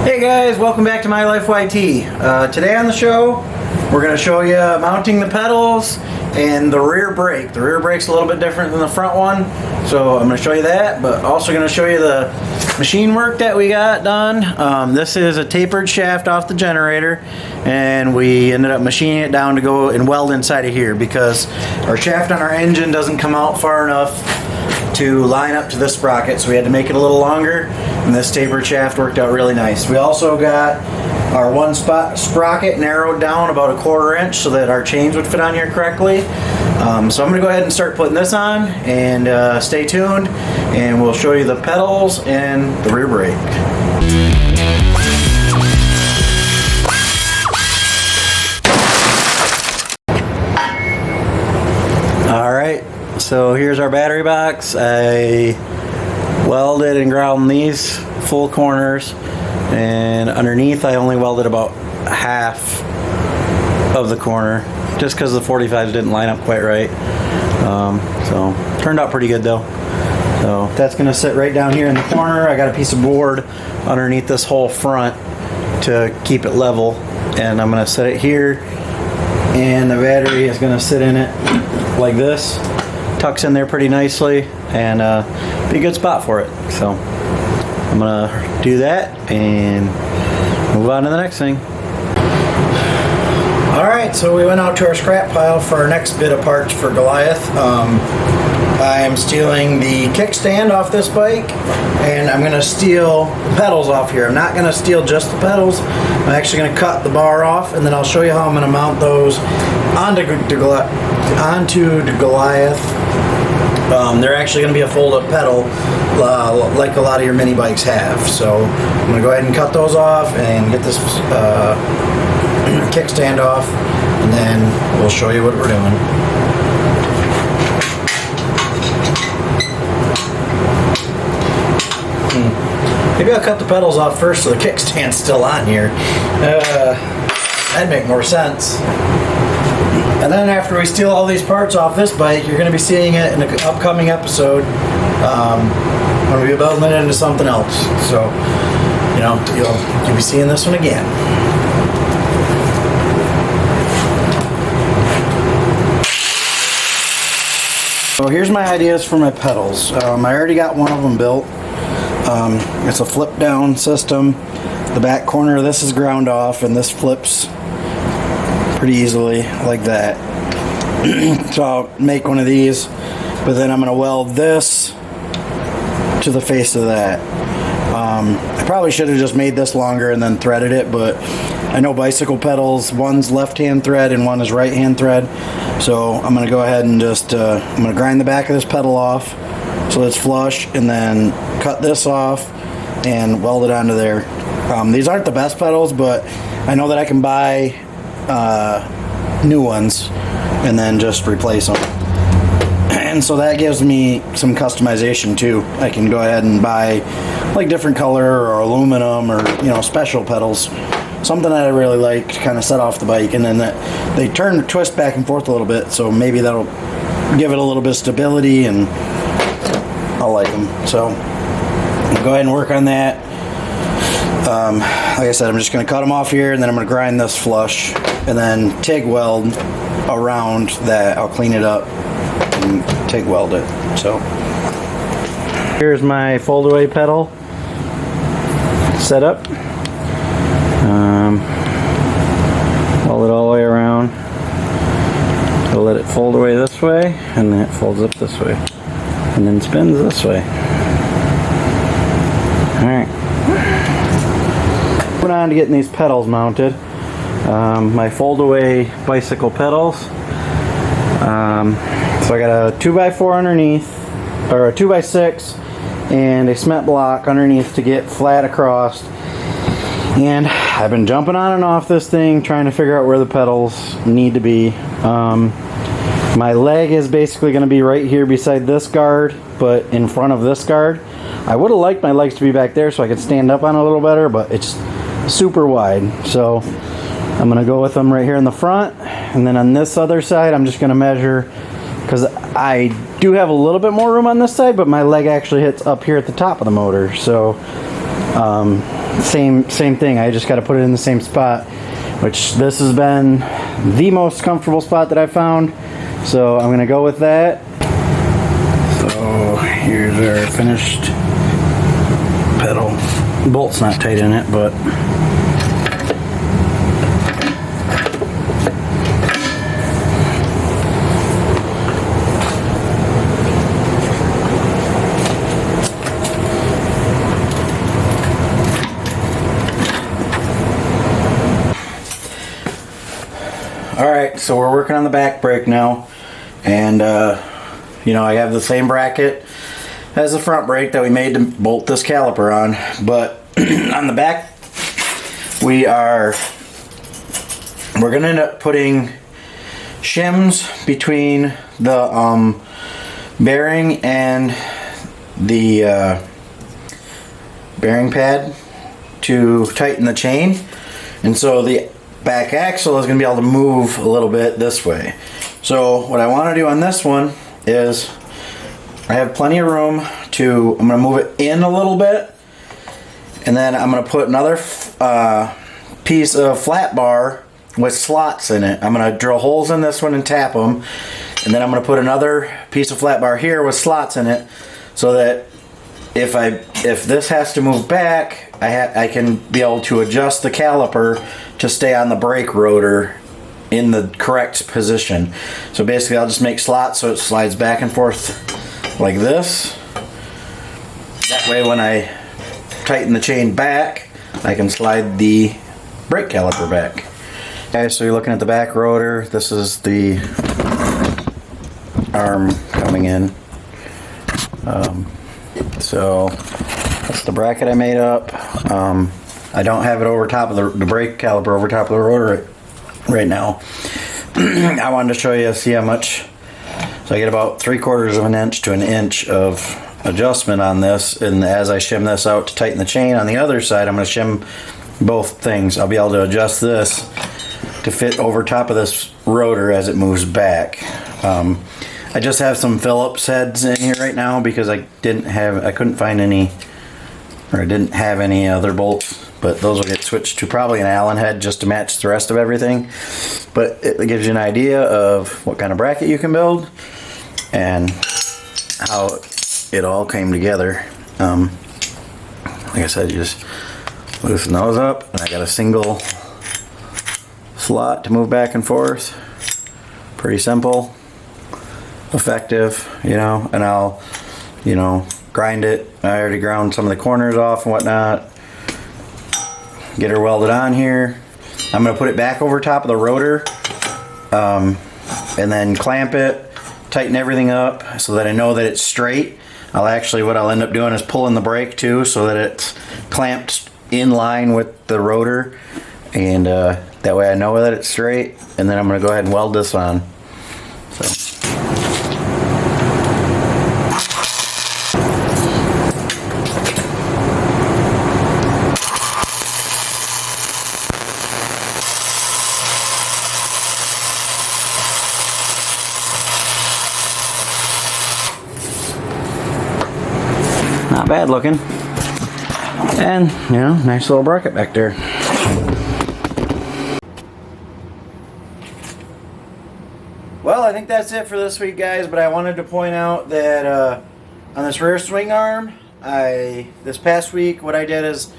Hey guys, welcome back to my Lifeyt. Today on the show, we're going to show you mounting the pedals and the rear brake. The rear brake's a little bit different than the front one, so I'm going to show you that, but also going to show you the machine work that we got done. This is a tapered shaft off the generator, and we ended up machining it down to go and weld inside of here because our shaft on our engine doesn't come out far enough to line up to this sprocket, so we had to make it a little longer, and this tapered shaft worked out really nice. We also got our one spot sprocket narrowed down about 1/4 inch so that our chains would fit on here correctly. So I'm going to go ahead and start putting this on, and stay tuned, and we'll show you the pedals and the rear brake. Alright, so here's our battery box. I welded and ground these full corners, and underneath I only welded about half of the corner just because the 45s didn't line up quite right. So turned out pretty good though. So that's going to sit right down here in the corner. I got a piece of board underneath this whole front to keep it level, and I'm going to set it here, and the battery is going to sit in it like this. Tucks in there pretty nicely, and be a good spot for it. So I'm gonna do that and move on to the next thing. Alright, so we went out to our scrap pile for our next bit of parts for Goliath. I am stealing the kickstand off this bike, and I'm gonna steal the pedals off here. I'm not gonna steal just the pedals. I'm actually gonna cut the bar off, and then I'll show you how I'm gonna mount those onto the Goliath. They're actually going to be a fold-up pedal like a lot of your mini bikes have. So I'm going to go ahead and cut those off and get this kickstand off, and then we'll show you what we're doing. Maybe I'll cut the pedals off first so the kickstand's still on here. That'd make more sense. And then after we steal all these parts off this bike, you're going to be seeing it in an upcoming episode when we'll be building it into something else. So, you know, you'll be seeing this one again. So here's my ideas for my pedals. I already got one of them built. It's a flip down system. The back corner of this is ground off, and this flips pretty easily like that. So I'll make one of these, but then I'm going to weld this to the face of that. I probably should have just made this longer and then threaded it, but I know bicycle pedals, one's left hand thread and one is right hand thread, so I'm going to go ahead and just I'm going to grind the back of this pedal off so it's flush, and then cut this off and weld it onto there. These aren't the best pedals, but I know that I can buy new ones and then just replace them, and so that gives me some customization too. I can go ahead and buy like different color or aluminum or, you know, special pedals, something that I really like to kind of set off the bike, and then they turn and twist back and forth a little bit, so maybe that'll give it a little bit of stability, and I'll like them. So I'll go ahead and work on that. Like I said, I'm just going to cut them off here, and then I'm going to grind this flush, and then TIG weld around that. I'll clean it up and TIG weld it. So here's my fold-away pedal set up. Weld it all the way around. I'll let it fold away this way, and then it folds up this way, and then spins this way. Alright. Put on to getting these pedals mounted. My fold-away bicycle pedals. So I got a 2x4 underneath, or a 2x6, and a cement block underneath to get flat across. And I've been jumping on and off this thing, trying to figure out where the pedals need to be. My leg is basically going to be right here beside this guard, but in front of this guard. I would have liked my legs to be back there so I could stand up on it a little better, but it's super wide. So I'm going to go with them right here in the front, and then on this other side I'm just going to measure, because I do have a little bit more room on this side, but my leg actually hits up here at the top of the motor. So same thing. I just got to put it in the same spot, which this has been the most comfortable spot that I've found. So I'm gonna go with that. So here's our finished pedal. The bolt's not tight in it, but alright, so we're working on the back brake now, and you know, I have the same bracket as the front brake that we made to bolt this caliper on, but on the back we're gonna end up putting shims between the bearing and the bearing pad to tighten the chain, and so the back axle is going to be able to move a little bit this way. So what I want to do on this one is I have plenty of room to, I'm going to move it in a little bit, and then I'm going to put another piece of flat bar with slots in it. I'm going to drill holes in this one and tap them, and then I'm going to put another piece of flat bar here with slots in it, so that if this has to move back, I can be able to adjust the caliper to stay on the brake rotor in the correct position. So basically I'll just make slots so it slides back and forth like this. That way when I tighten the chain back, I can slide the brake caliper back. Okay, so you're looking at the back rotor. This is the arm coming in. So that's the bracket I made up. I don't have it over top of the brake caliper over top of the rotor right now. I wanted to show you, see how much. So I get about 3/4 of an inch to an inch of adjustment on this, and as I shim this out to tighten the chain on the other side, I'm going to shim both things. I'll be able to adjust this to fit over top of this rotor as it moves back. I just have some Phillips heads in here right now because I couldn't find any, or I didn't have any other bolts, but those will get switched to probably an Allen head just to match the rest of everything. But it gives you an idea of what kind of bracket you can build and how it all came together. Like I said, you just loosen those up, and I got a single slot to move back and forth. Pretty simple, effective, you know, and I'll, you know, grind it. I already ground some of the corners off and whatnot. Get her welded on here. I'm going to put it back over top of the rotor, and then clamp it, tighten everything up so that I know that it's straight. What I'll end up doing is pulling the brake too, so that it's clamped in line with the rotor, and that way I know that it's straight. And then I'm going to go ahead and weld this on. So. Not bad looking, and you know, nice little bracket back there. Well, I think that's it for this week, guys, but I wanted to point out that on this rear swing arm, this past week what I did is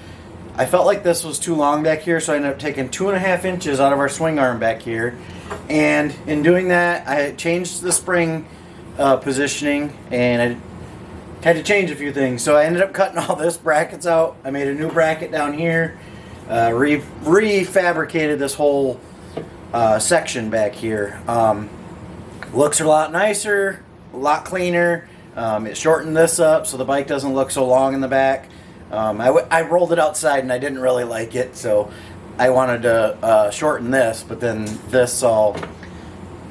I felt like this was too long back here, so I ended up taking 2.5 inches out of our swing arm back here, and in doing that I changed the spring positioning, and I had to change a few things. So I ended up cutting all this brackets out. I made a new bracket down here, refabricated this whole section back here. Looks a lot nicer, a lot cleaner. It shortened this up so the bike doesn't look so long in the back. I rolled it outside and I didn't really like it, so I wanted to shorten this, but then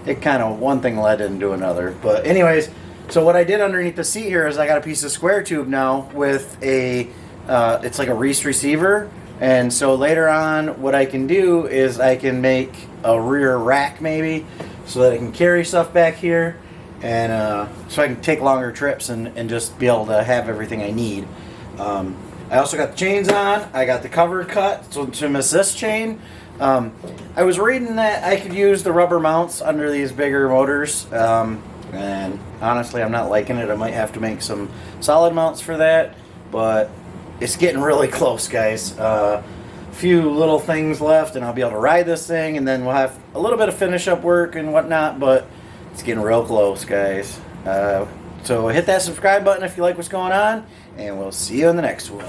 it kind of, one thing led into another. But anyways, so what I did underneath the seat here is I got a piece of square tube now with it's like a Reese receiver. And so later on what I can do is I can make a rear rack maybe so that I can carry stuff back here, and so I can take longer trips and just be able to have everything I need. I also got the chains on. I got the cover cut to miss this chain. I was reading that I could use the rubber mounts under these bigger motors, and honestly I'm not liking it. I might have to make some solid mounts for that, but it's getting really close, guys. Few little things left and I'll be able to ride this thing, and then we'll have a little bit of finish up work and whatnot, but it's getting real close, guys. So hit that subscribe button if you like what's going on, and we'll see you in the next one.